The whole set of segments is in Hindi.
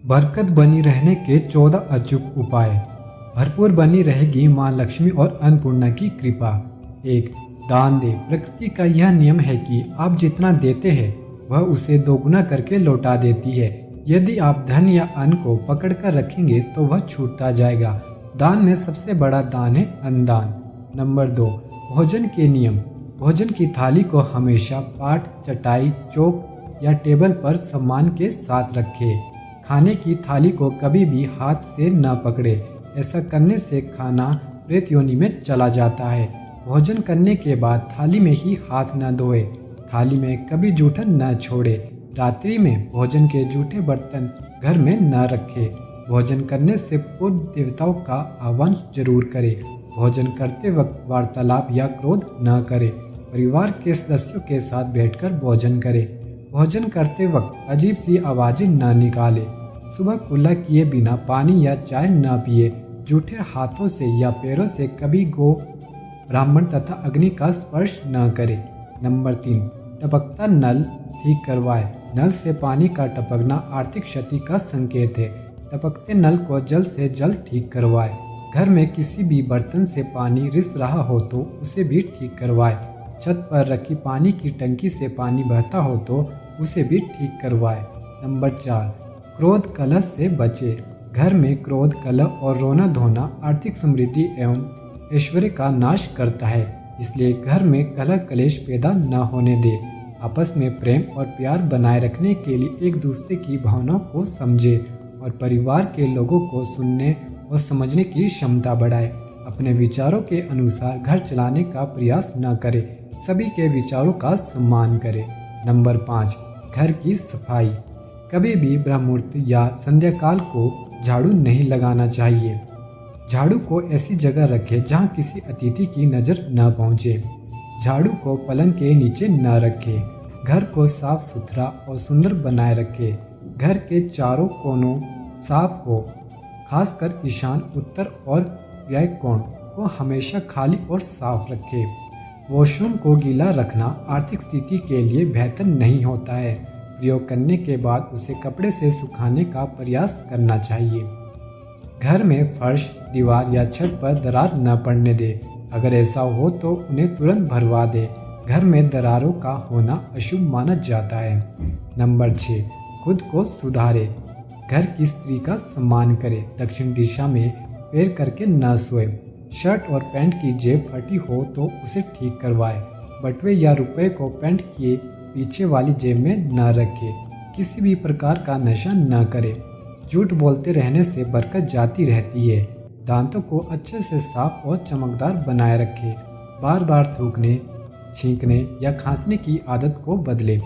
बरकत बनी रहने के 14 अचूक उपाय। भरपूर बनी रहेगी माँ लक्ष्मी और अन्नपूर्णा की कृपा। 1. दान दे। प्रकृति का यह नियम है कि आप जितना देते हैं वह उसे दोगुना करके लौटा देती है। यदि आप धन या अन्न को पकड़ कर रखेंगे तो वह छूटता जाएगा। दान में सबसे बड़ा दान है अन्नदान। नंबर 2. भोजन के नियम। भोजन की थाली को हमेशा पाट, चटाई, चौक या टेबल पर सम्मान के साथ रखें। खाने की थाली को कभी भी हाथ से न पकड़े। ऐसा करने से खाना प्रेत योनि में चला जाता है। भोजन करने के बाद थाली में ही हाथ न धोए। थाली में कभी जूठन न छोड़े। रात्रि में भोजन के जूठे बर्तन घर में न रखे। भोजन करने से पूर्व देवताओं का आह्वान जरूर करें। भोजन करते वक्त वार्तालाप या क्रोध न करें। परिवार के सदस्यों के साथ बैठकर भोजन करें। भोजन करते वक्त अजीब सी आवाजें न निकालें। सुबह कुल्ला किए बिना पानी या चाय न पिए। जूठे हाथों से या पैरों से कभी गौ, ब्राह्मण तथा अग्नि का स्पर्श न करें। नंबर 3. टपकता नल ठीक करवाएं। नल से पानी का टपकना आर्थिक क्षति का संकेत है। टपकते नल को जल्द से जल्द ठीक करवाएं। घर में किसी भी बर्तन से पानी रिस रहा हो तो उसे भी ठीक करवाएं। छत पर रखी पानी की टंकी से पानी बहता हो तो उसे भी ठीक करवाएं। नंबर 4. क्रोध कलह से बचे। घर में क्रोध, कलह और रोना धोना आर्थिक समृद्धि एवं ऐश्वर्य का नाश करता है। इसलिए घर में कलह कलेश पैदा न होने दे। आपस में प्रेम और प्यार बनाए रखने के लिए एक दूसरे की भावनाओं को समझे और परिवार के लोगों को सुनने और समझने की क्षमता बढ़ाए। अपने विचारों के अनुसार घर चलाने का प्रयास न करे। सभी के विचारों का सम्मान करें। नंबर 5. घर की सफाई। कभी भी ब्रह्म मुहूर्त या संध्या काल को झाड़ू नहीं लगाना चाहिए। झाड़ू को ऐसी जगह रखें जहां किसी अतिथि की नज़र न पहुंचे। झाड़ू को पलंग के नीचे न रखें। घर को साफ सुथरा और सुंदर बनाए रखें। घर के चारों कोनों साफ हो, खासकर ईशान, उत्तर और व्यय कोण को हमेशा खाली और साफ रखें। वॉशरूम को गीला रखना आर्थिक स्थिति के लिए बेहतर नहीं होता है। प्रयोग करने के बाद उसे कपड़े से सुखाने का प्रयास करना चाहिए। घर में फर्श, दीवार या छत पर दरार न पड़ने दे। अगर ऐसा हो तो उन्हें तुरंत भरवा दे। घर में दरारों का होना अशुभ माना जाता है। नंबर 6. खुद को सुधारे। घर की स्त्री का सम्मान करे। दक्षिण दिशा में पैर करके न सोए। शर्ट और पैंट की जेब फटी हो तो उसे ठीक करवाए। बटुए या रुपए को पैंट के पीछे वाली जेब में न रखे। किसी भी प्रकार का नशा न करे। झूठ बोलते रहने से बरकत जाती रहती है। दांतों को अच्छे से साफ और चमकदार बनाए रखे। बार बार थूकने, छींकने या खांसने की आदत को बदले।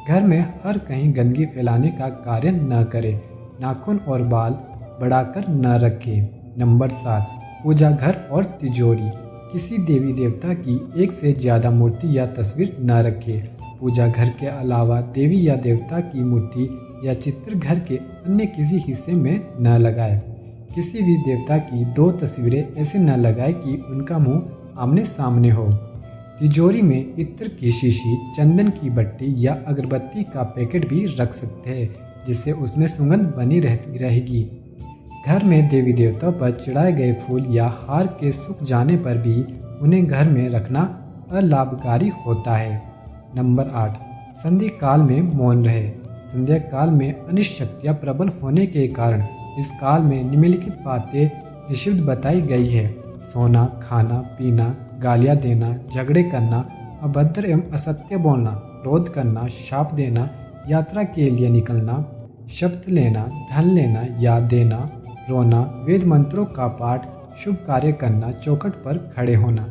घर में हर कहीं गंदगी फैलाने का कार्य न करे। नाखून और बाल बढ़ाकर न रखे। नंबर 7. पूजा घर और तिजोरी। किसी देवी देवता की एक से ज्यादा मूर्ति या तस्वीर न रखे। पूजा घर के अलावा देवी या देवता की मूर्ति या चित्र घर के अन्य किसी हिस्से में न लगाए। किसी भी देवता की 2 तस्वीरें ऐसे न लगाए कि उनका मुंह आमने सामने हो। तिजोरी में इत्र की शीशी, चंदन की बट्टी या अगरबत्ती का पैकेट भी रख सकते हैं, जिससे उसमें सुगंध बनी रहेगी। घर में देवी देवताओं पर चढ़ाए गए फूल या हार के सूख जाने पर भी उन्हें घर में रखना अलाभकारी होता है। नंबर 8. संध्या काल में मौन रहे। संध्या काल में अनिष्ट शक्तियाँ प्रबल होने के कारण इस काल में निम्नलिखित बातें निषिद्ध बताई गई है: सोना, खाना, पीना, गालियाँ देना, झगड़े करना, अभद्र एवं असत्य बोलना, क्रोध करना, शाप देना, यात्रा के लिए निकलना, शब्द लेना, धन लेना या देना, रोना, वेद मंत्रों का पाठ, शुभ कार्य करना, चौखट पर खड़े होना।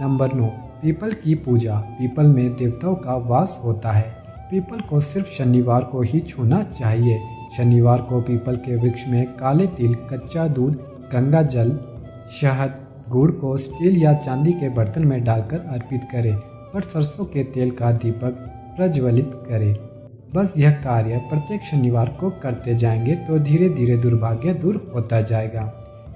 नंबर 9. पीपल की पूजा। पीपल में देवताओं का वास होता है। पीपल को सिर्फ शनिवार को ही छूना चाहिए। शनिवार को पीपल के वृक्ष में काले तिल, कच्चा दूध, गंगा जल, शहद, गुड़ को स्टील या चांदी के बर्तन में डालकर अर्पित करें और सरसों के तेल का दीपक प्रज्वलित करें। बस यह कार्य प्रत्येक शनिवार को करते जाएंगे तो धीरे धीरे दुर्भाग्य दूर होता जाएगा।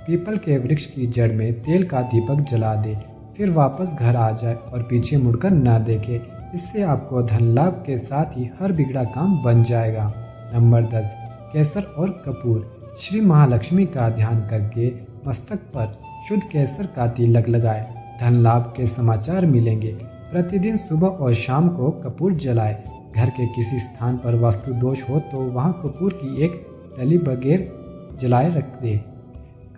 पीपल के वृक्ष की जड़ में तेल का दीपक जला दे, फिर वापस घर आ जाए और पीछे मुड़कर न देखे। इससे आपको धन लाभ के साथ ही हर बिगड़ा काम बन जाएगा। नंबर 10. केसर और कपूर। श्री महालक्ष्मी का ध्यान करके मस्तक पर शुद्ध केसर का तिलक लगाए, धन लाभ के समाचार मिलेंगे। प्रतिदिन सुबह और शाम को कपूर जलाए। घर के किसी स्थान पर वास्तु दोष हो तो वहां कपूर की एक डली बगैर जलाए रख दे।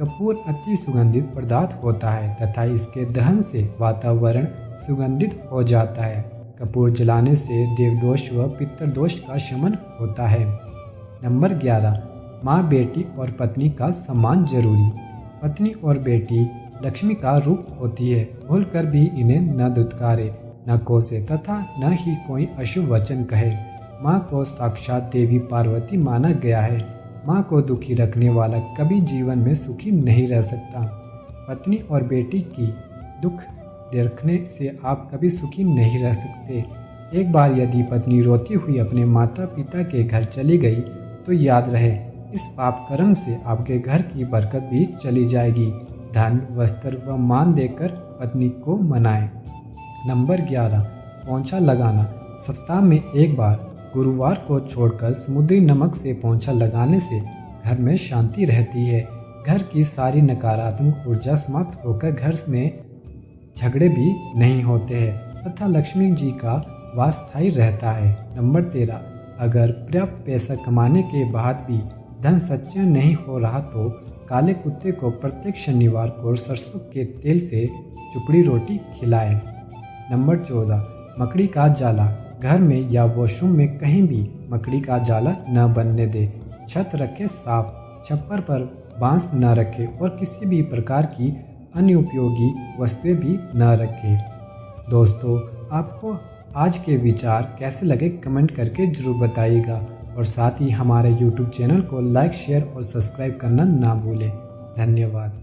कपूर अति सुगंधित पदार्थ होता है तथा इसके दहन से वातावरण सुगंधित हो जाता है। कपूर जलाने से देवदोष व पितृदोष का शमन होता है। नंबर 11, माँ, बेटी और पत्नी का सम्मान जरूरी। पत्नी और बेटी लक्ष्मी का रूप होती है। भूलकर भी इन्हें न दुत्कारे, न कोसे तथा न ही कोई अशुभ वचन कहे। माँ को साक्षात देवी पार्वती माना गया है। माँ को दुखी रखने वाला कभी जीवन में सुखी नहीं रह सकता। पत्नी और बेटी की दुख देखने से आप कभी सुखी नहीं रह सकते। एक बार यदि पत्नी रोती हुई अपने माता पिता के घर चली गई तो याद रहे, इस पाप कर्म से आपके घर की बरकत भी चली जाएगी। धन, वस्त्र व मान देकर पत्नी को मनाएं। नंबर 11, पोंछा लगाना। सप्ताह में एक बार गुरुवार को छोड़कर समुद्री नमक से पोंछा लगाने से घर में शांति रहती है। घर की सारी नकारात्मक ऊर्जा समाप्त होकर घर में झगड़े भी नहीं होते हैं तथा लक्ष्मी जी का वास स्थायी रहता है। नंबर 13, अगर पर्याप्त पैसा कमाने के बाद भी धन सच्चय नहीं हो रहा तो काले कुत्ते को प्रत्येक शनिवार को सरसों के तेल से चुपड़ी रोटी खिलाएं। नंबर 14, मकड़ी का जाला। घर में या वॉशरूम में कहीं भी मकड़ी का जाला न बनने दे। छत रखे साफ, छप्पर पर बांस न रखे और किसी भी प्रकार की अन्य उपयोगी वस्तुएं भी न रखें। दोस्तों, आपको आज के विचार कैसे लगे कमेंट करके जरूर बताइएगा और साथ ही हमारे YouTube चैनल को लाइक, शेयर और सब्सक्राइब करना ना भूलें। धन्यवाद।